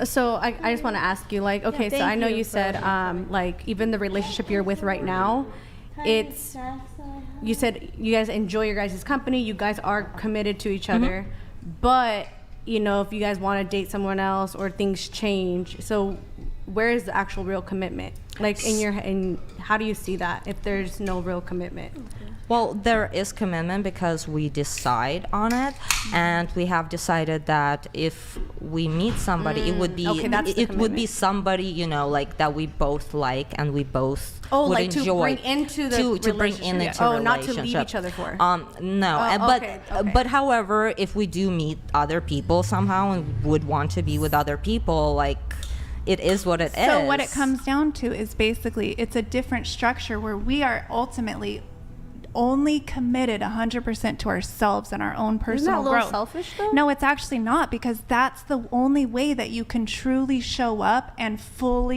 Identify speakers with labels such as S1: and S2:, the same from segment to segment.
S1: So I just want to ask you, like, okay, so I know you said, like, even the relationship you're with right now, you said you guys enjoy your guys' company, you guys are committed to each other, but, you know, if you guys want to date someone else or things change, so where is the actual real commitment? Like, how do you see that if there's no real commitment?
S2: Well, there is commitment because we decide on it, and we have decided that if we meet somebody, it would be would be somebody, you know, like that we both like and we both would
S1: like
S2: enjoy
S1: to bring into the
S2: to bring in into
S1: oh,
S2: relationship.
S1: not to leave each other for.
S2: No, but however, if we do meet other people somehow and would want to be with other people, like, it is what it is.
S3: So what it comes down to is basically it's a different structure where we are ultimately only committed 100% to ourselves and our own personal growth.
S1: Isn't that a little selfish, though?
S3: No, it's actually not, because that's the only way that you can truly show up and full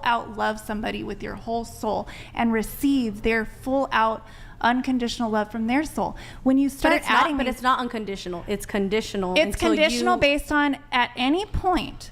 S3: out love somebody with your whole soul and receive their full out unconditional love from their soul. When you start
S1: but it's not unconditional. It's conditional.
S3: It's conditional based on, at any point,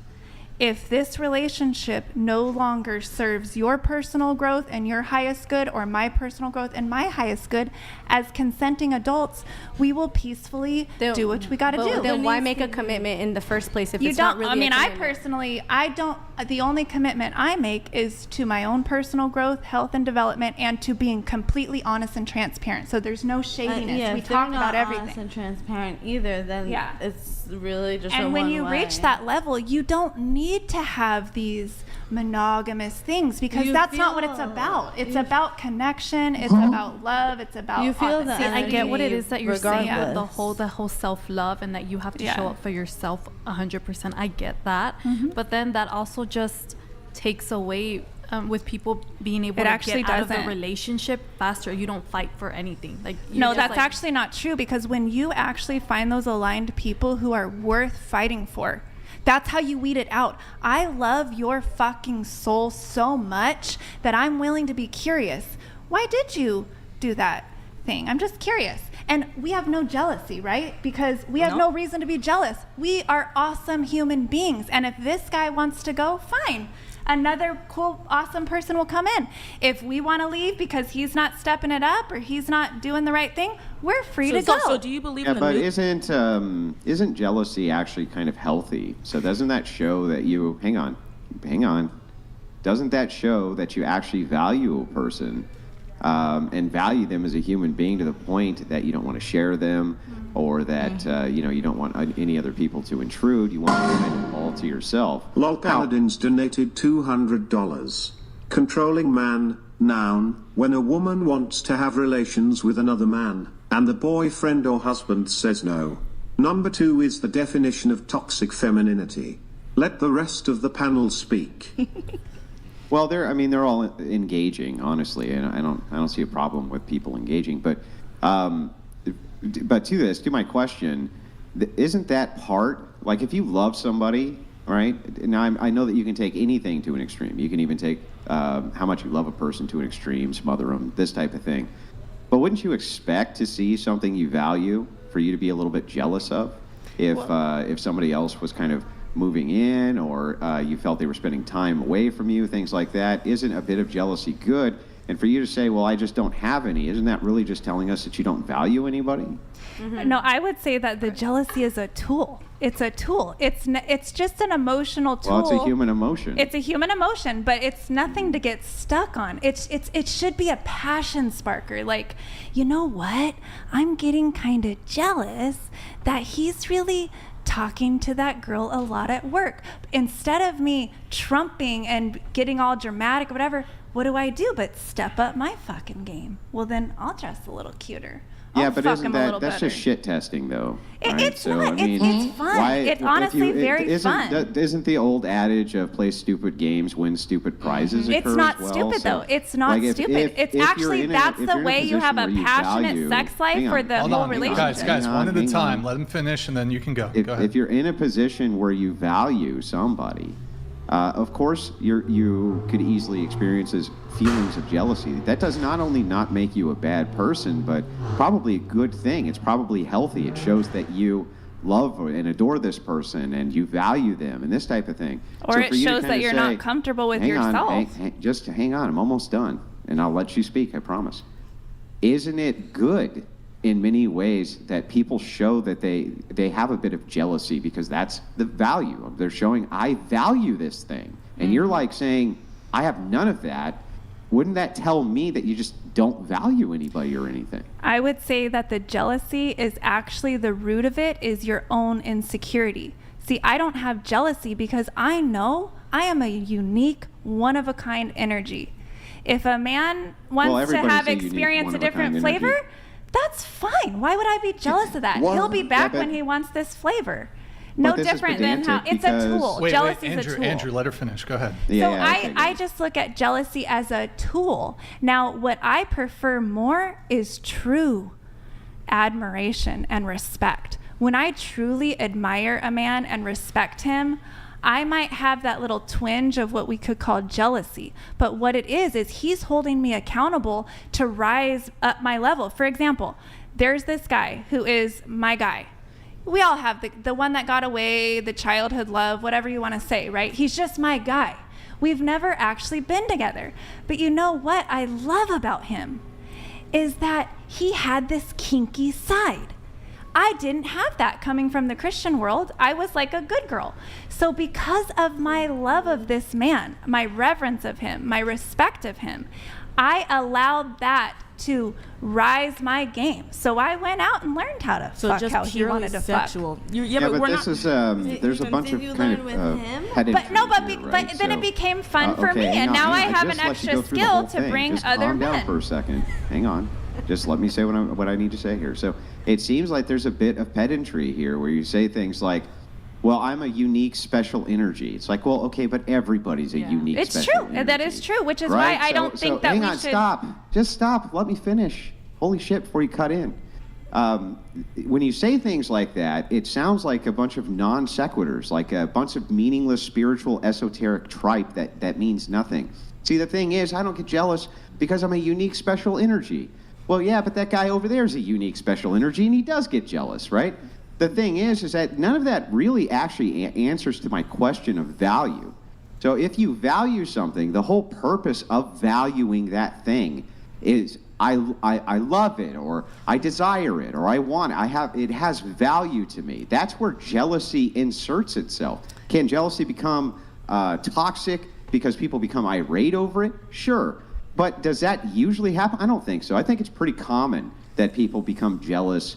S3: if this relationship no longer serves your personal growth and your highest good, or my personal growth and my highest good, as consenting adults, we will peacefully do what we got to do.
S1: Then why make a commitment in the first place if it's not really a commitment?
S3: The only commitment I make is to my own personal growth, health and development, and to being completely honest and transparent. So there's no shadiness. We talk about everything.
S4: Honest and transparent either, then it's really just
S3: and
S4: a
S3: when you
S4: one-way.
S3: reach that level, you don't need to have these monogamous things, because that's not what it's about. It's about connection. It's about love. It's about
S4: you feel that.
S5: I get what it is that you're saying, the
S4: regardless.
S5: whole self-love, and that you have to show up for yourself 100%. I get that, but then that also just takes away with people being able to get out of the relationship faster. You don't fight for anything.
S3: No, that's actually not true, because when you actually find those aligned people who are worth fighting for, that's how you weed it out. I love your fucking soul so much that I'm willing to be curious. Why did you do that thing? I'm just curious. And we have no jealousy, right? Because we have no reason to be jealous. We are awesome human beings. And if this guy wants to go, fine. Another cool, awesome person will come in. If we want to leave because he's not stepping it up or he's not doing the right thing, we're free to go.
S6: So do you believe in the isn't jealousy actually kind of healthy? So doesn't that show that you hang on? Doesn't that show that you actually value a person and value them as a human being to the point that you don't want to share them, or that you don't want any other people to intrude? You want them all to yourself.
S7: Lol Paladins donated $200. Controlling man, noun, when a woman wants to have relations with another man, and the boyfriend or husband says no. Number 2 is the definition of toxic femininity. Let the rest of the panel speak.
S6: Well, they're all engaging, honestly, and I don't see a problem with people engaging, but to my question, isn't that part, like, if you love somebody, right? Now I know that you can take anything to an extreme. You can even take how much you love a person to an extreme, smother them, this type of thing. But wouldn't you expect to see something you value for you to be a little bit jealous of, if somebody else was kind of moving in, or you felt they were spending time away from you, things like that? Isn't a bit of jealousy good? And for you to say, well, I just don't have any, isn't that really just telling us that you don't value anybody?
S3: Mm-hmm. No, I would say that the jealousy is a tool. It's a tool. It's just an emotional tool.
S6: Well, it's a human emotion.
S3: It's a human emotion, but it's nothing to get stuck on. It should be a passion sparker. Like, you know what? I'm getting kind of jealous that he's really talking to that girl a lot at work. Instead of me trumping and getting all dramatic or whatever, what do I do but step up my fucking game? Well, then I'll dress a little cuter.
S6: Yeah, but isn't that's just shit testing, though? Right?
S3: It's not. It's fun. It's honestly very fun.
S6: Isn't the old adage of play stupid games, win stupid prizes?
S3: It's not stupid, though. It's not stupid. It's actually, that's the way you have a passionate sex life for the whole relationship.
S8: Guys, one at a time. Let him finish, and then you can go. Go ahead.
S6: If you're in a position where you value somebody, of course, you could easily experience feelings of jealousy. That does not only not make you a bad person, but probably a good thing. It's probably healthy. It shows that you love and adore this person and you value them and this type of thing.
S3: Or
S6: so
S3: it shows that you're not comfortable with yourself.
S6: Just hang on, I'm almost done, and I'll let you speak, I promise. Isn't it good in many ways that people show that they have a bit of jealousy because that's the value. They're showing, I value this thing. And you're like saying, I have none of that. Wouldn't that tell me that you just don't value anybody or anything?
S3: I would say that the jealousy is actually the root of it is your own insecurity. See, I don't have jealousy because I know I am a unique, one-of-a-kind energy. If a man wants to have experience a different flavor, that's fine. Why would I be jealous of that? He'll be back when he wants this flavor. No different than how it's a tool. Jealousy is a tool.
S8: Andrew, let her finish. Go ahead.
S3: I just look at jealousy as a tool. Now, what I prefer more is true admiration and respect. When I truly admire a man and respect him, I might have that little twinge of what we could call jealousy. But what it is he's holding me accountable to rise up my level. For example, there's this guy who is my guy. We all have the one that got away, the childhood love, whatever you want to say, right? He's just my guy. We've never actually been together. But you know what I love about him is that he had this kinky side. I didn't have that coming from the Christian world. I was like a good girl. So because of my love of this man, my reverence of him, my respect of him, I allowed that to rise my game. So I went out and learned how to fuck how he wanted to
S9: sexual.
S3: fuck.
S6: But this is there's a bunch of kind of pedantry.
S3: But then it became fun for me, and now I have an extra skill to bring
S6: just
S3: other
S6: calm
S3: men.
S6: down for a second. Hang on. Just let me say what I need to say here. So it seems like there's a bit of pedantry here where you say things like, well, I'm a unique special energy. It's like, well, okay, but everybody's a unique special energy.
S3: It's true. That is true, which is why I don't think that
S6: hang
S3: we
S6: on,
S3: should...
S6: Stop. Just stop. Let me finish. Holy shit, before you cut in. When you say things like that, it sounds like a bunch of non sequiturs, like a bunch of meaningless spiritual esoteric tripe that means nothing. See, the thing is, I don't get jealous because I'm a unique special energy. Well, yeah, but that guy over there is a unique special energy, and he does get jealous, right? The thing is that none of that really actually answers to my question of value. So if you value something, the whole purpose of valuing that thing is I love it, or I desire it, or I want it. It has value to me. That's where jealousy inserts itself. Can jealousy become toxic because people become irate over it? Sure. But does that usually happen? I don't think so. I think it's pretty common that people become jealous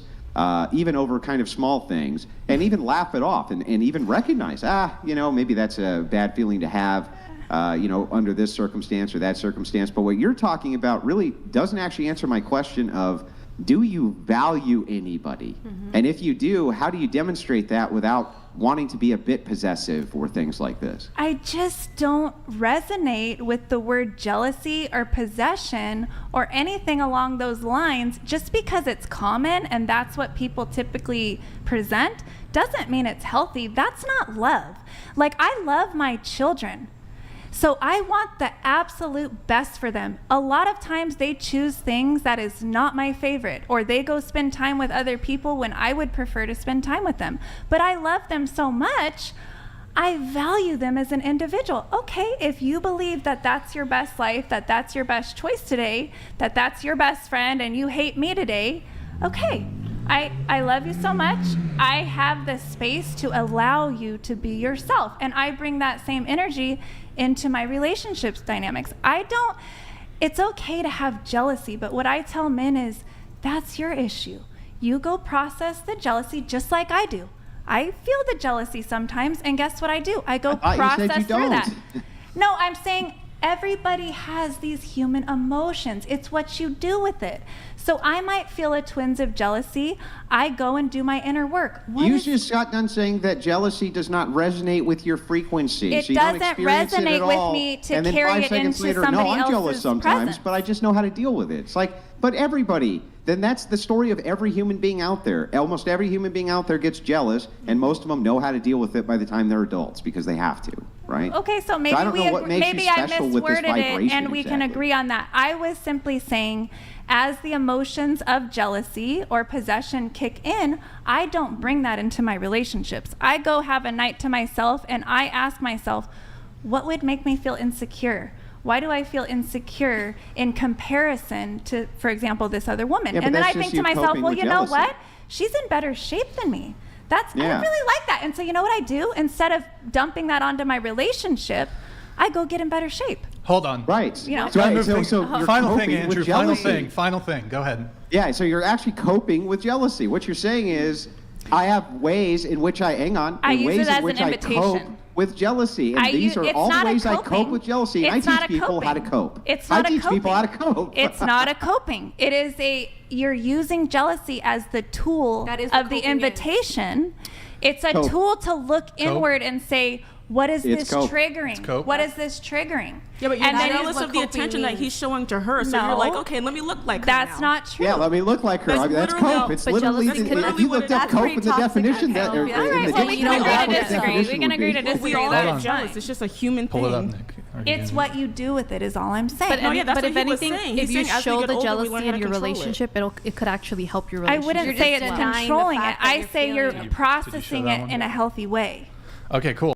S6: even over kind of small things, and even laugh it off and even recognize, maybe that's a bad feeling to have, under this circumstance or that circumstance. But what you're talking about really doesn't actually answer my question of, do you value anybody? Mm-hmm. And if you do, how do you demonstrate that without wanting to be a bit possessive or things like this?
S3: I just don't resonate with the word jealousy or possession or anything along those lines. Just because it's common and that's what people typically present doesn't mean it's healthy. That's not love. Like, I love my children. So I want the absolute best for them. A lot of times they choose things that is not my favorite, or they go spend time with other people when I would prefer to spend time with them. But I love them so much, I value them as an individual. Okay, if you believe that that's your best life, that that's your best choice today, that that's your best friend, and you hate me today, okay. I love you so much. I have the space to allow you to be yourself. And I bring that same energy into my relationships dynamics. It's okay to have jealousy, but what I tell men is, that's your issue. You go process the jealousy just like I do. I feel the jealousy sometimes, and guess what I do? I go process through that. No, I'm saying everybody has these human emotions. It's what you do with it. So I might feel a twinge of jealousy. I go and do my inner work.
S6: You just got done saying that jealousy does not resonate with your frequency.
S3: It
S6: so you
S3: doesn't
S6: don't experience
S3: resonate
S6: it at
S3: with
S6: all,
S3: me to
S6: and then
S3: carry
S6: 5
S3: it
S6: seconds
S3: into
S6: later,
S3: somebody
S6: no, I'm jealous
S3: else's
S6: sometimes,
S3: presence.
S6: but I just know how to deal with it. It's like, but everybody, then that's the story of every human being out there. Almost every human being out there gets jealous, and most of them know how to deal with it by the time they're adults because they have to, right?
S3: Okay, so maybe
S6: I don't know what makes you
S3: maybe I
S6: special with this
S3: misworded it,
S6: vibration
S3: and we can
S6: exactly.
S3: agree on that. I was simply saying, as the emotions of jealousy or possession kick in, I don't bring that into my relationships. I go have a night to myself, and I ask myself, what would make me feel insecure? Why do I feel insecure in comparison to, for example, this other woman?
S6: Yeah,
S3: and then
S6: that's
S3: I
S6: just
S3: think to
S6: you
S3: myself,
S6: coping
S3: well,
S6: with
S3: you know
S6: jealousy.
S3: what? She's in better shape than me. I
S6: Yeah.
S3: really like that. And so you know what I do? Instead of dumping that onto my relationship, I go get in better shape.
S8: Hold on.
S6: Right.
S3: You know?
S6: So,
S8: Right,
S6: so,
S8: moving-
S6: so you're
S8: final thing,
S6: coping
S8: Andrew.
S6: with
S8: Final
S6: jealousy.
S8: thing. Go ahead.
S6: Yeah, so you're actually coping with jealousy. What you're saying is, I have ways in which I hang on,
S3: I
S6: and
S3: use
S6: ways
S3: it
S6: in
S3: as
S6: which
S3: an
S6: I
S3: invitation.
S6: cope with jealousy, and these are
S3: it's
S6: all
S3: not
S6: the
S3: a
S6: ways I cope
S3: coping.
S6: with jealousy. And
S3: It's
S6: I
S3: not
S6: teach
S3: a
S6: people how to
S3: coping.
S6: cope.
S3: It's not
S6: I
S3: a
S6: teach people how to
S3: coping.
S6: cope.
S3: It's not a coping. It is you're using jealousy as the tool
S1: That is what
S3: of the
S1: coping is.
S3: invitation. It's a
S6: Cope.
S3: tool to look inward and say, what is
S6: It's
S3: this
S6: cope.
S3: triggering?
S8: It's cope.
S3: What is this triggering?
S9: Yeah, but you're
S3: And then
S9: jealous
S1: what
S9: of the
S1: coping
S9: attention that
S1: means.
S9: he's showing to her. So
S3: No.
S9: you're like, okay, let me look like her
S3: That's
S9: now.
S3: not true.
S6: Yeah, let me look like her.
S9: That's
S6: I mean, that's
S9: literally-
S6: cope. It's
S1: but
S6: literally,
S1: jealousy could
S6: if
S9: literally
S6: you
S9: what
S6: looked
S9: it
S6: up
S9: is.
S6: cope
S1: That's
S6: in the
S1: pretty
S6: definition,
S1: toxic,
S6: that, or
S1: I feel.
S3: All
S6: in
S3: right,
S6: the
S3: well, we can
S6: dictionary,
S3: agree
S6: that's
S3: to
S6: what
S3: disagree.
S6: definition
S3: We can
S6: would
S3: agree
S6: be.
S3: to
S9: We
S3: disagree.
S9: all
S3: That
S9: get
S3: is
S9: jealous.
S3: fine.
S9: It's just a human
S8: Pull it up,
S9: thing.
S8: Nick.
S3: It's what you do with it is all I'm saying.
S5: But,
S9: No, yeah, that's
S5: but
S9: what
S5: if
S9: he was
S5: anything,
S9: saying.
S5: if
S9: He's
S5: you
S9: saying as we
S5: show
S9: get
S5: the
S9: older, we
S5: jealousy
S9: learn how
S5: in
S9: to
S5: your
S9: control it.
S5: relationship, it could actually help your
S3: I
S5: relationship.
S3: wouldn't
S1: You're
S3: say
S1: just
S3: it's
S1: denying the
S3: controlling it.
S1: fact that
S3: I
S1: you're
S3: say
S1: feeling
S3: you're
S1: it.
S8: Did you show
S3: processing
S8: that
S3: it
S8: one?
S3: in a healthy way.
S8: Okay, cool.